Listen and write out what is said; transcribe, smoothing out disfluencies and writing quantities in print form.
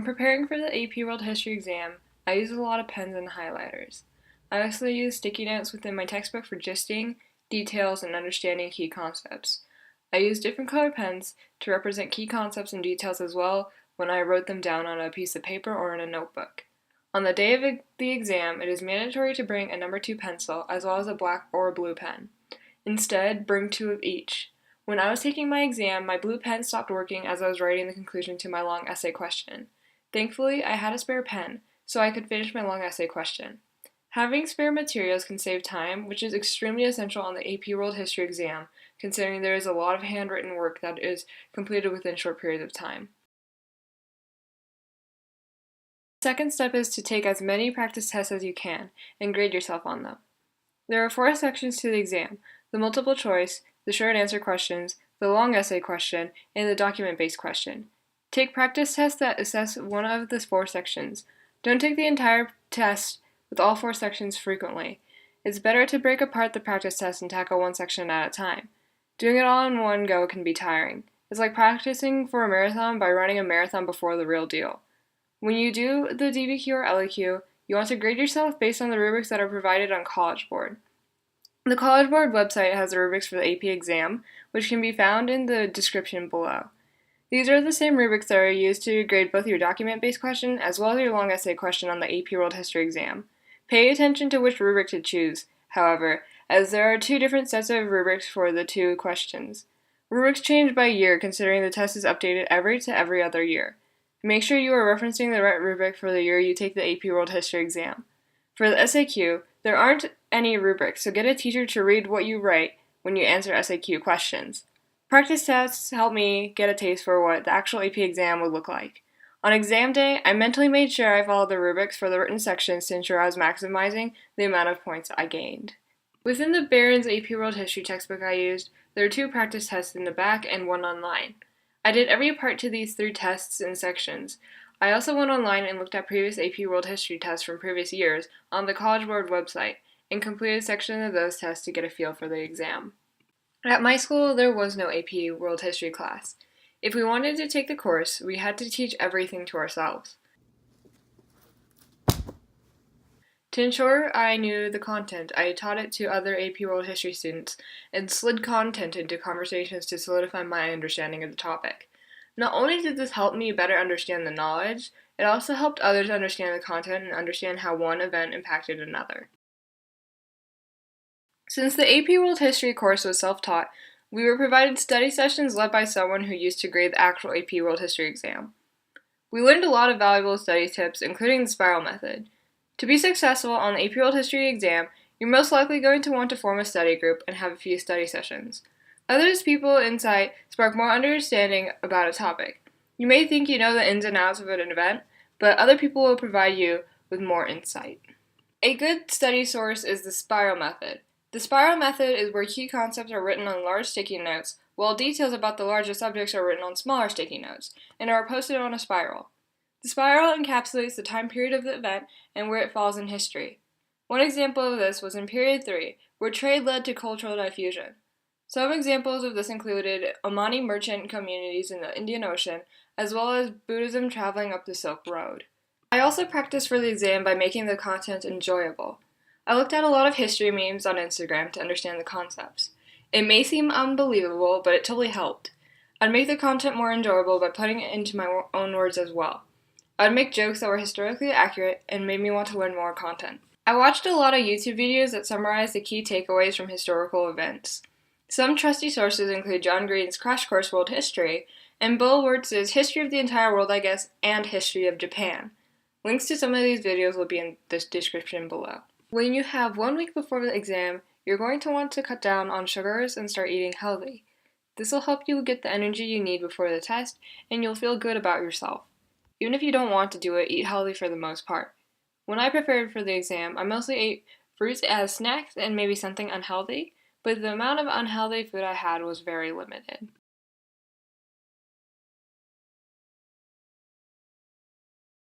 When preparing for the AP World History exam, I use a lot of pens and highlighters. I also use sticky notes within my textbook for gisting, details, and understanding key concepts. I use different colored pens to represent key concepts and details as well when I wrote them down on a piece of paper or in a notebook. On the day of the exam, it is mandatory to bring a number 2 pencil as well as a black or blue pen. Instead, bring 2 of each. When I was taking my exam, my blue pen stopped working as I was writing the conclusion to my long essay question. Thankfully, I had a spare pen, so I could finish my long essay question. Having spare materials can save time, which is extremely essential on the AP World History exam, considering there is a lot of handwritten work that is completed within short periods of time. The second step is to take as many practice tests as you can and grade yourself on them. There are 4 sections to the exam: the multiple choice, the short answer questions, the long essay question, and the document-based question. Take practice tests that assess one of the 4 sections. Don't take the entire test with all 4 sections frequently. It's better to break apart the practice test and tackle one section at a time. Doing it all in one go can be tiring. It's like practicing for a marathon by running a marathon before the real deal. When you do the Dbq or Leq, you want to grade yourself based on the rubrics that are provided on College Board. The College Board website has the rubrics for the AP exam, which can be found in the description below. These are the same rubrics that are used to grade both your document-based question as well as your long essay question on the AP World History exam. Pay attention to which rubric to choose, however, as there are 2 different sets of rubrics for the 2 questions. Rubrics change by year, considering the test is updated every other year. Make sure you are referencing the right rubric for the year you take the AP World History exam. For the SAQ, there aren't any rubrics, so get a teacher to read what you write when you answer SAQ questions. Practice tests help me get a taste for what the actual AP exam would look like. On exam day, I mentally made sure I followed the rubrics for the written sections to ensure I was maximizing the amount of points I gained. Within the Barron's AP World History textbook I used, there are 2 practice tests in the back and 1 online. I did every part to these 3 tests in sections. I also went online and looked at previous AP World History tests from previous years on the College Board website and completed sections of those tests to get a feel for the exam. At my school, there was no AP World History class. If we wanted to take the course, we had to teach everything to ourselves. To ensure I knew the content, I taught it to other AP World History students and slid content into conversations to solidify my understanding of the topic. Not only did this help me better understand the knowledge, it also helped others understand the content and understand how one event impacted another. Since the AP World History course was self-taught, we were provided study sessions led by someone who used to grade the actual AP World History exam. We learned a lot of valuable study tips, including the spiral method. To be successful on the AP World History exam, you're most likely going to want to form a study group and have a few study sessions. Others people's insight spark more understanding about a topic. You may think you know the ins and outs of an event, but other people will provide you with more insight. A good study source is the spiral method. The spiral method is where key concepts are written on large sticky notes, while details about the larger subjects are written on smaller sticky notes, and are posted on a spiral. The spiral encapsulates the time period of the event and where it falls in history. One example of this was in Period 3, where trade led to cultural diffusion. Some examples of this included Omani merchant communities in the Indian Ocean, as well as Buddhism traveling up the Silk Road. I also practiced for the exam by making the content enjoyable. I looked at a lot of history memes on Instagram to understand the concepts. It may seem unbelievable, but it totally helped. I'd make the content more enjoyable by putting it into my own words as well. I'd make jokes that were historically accurate and made me want to learn more content. I watched a lot of YouTube videos that summarize the key takeaways from historical events. Some trusty sources include John Green's Crash Course World History and Bill Wurtz's History of the Entire World, and History of Japan. Links to some of these videos will be in the description below. When you have 1 week before the exam, you're going to want to cut down on sugars and start eating healthy. This will help you get the energy you need before the test, and you'll feel good about yourself. Even if you don't want to do it, eat healthy for the most part. When I prepared for the exam, I mostly ate fruits as snacks and maybe something unhealthy, but the amount of unhealthy food I had was very limited.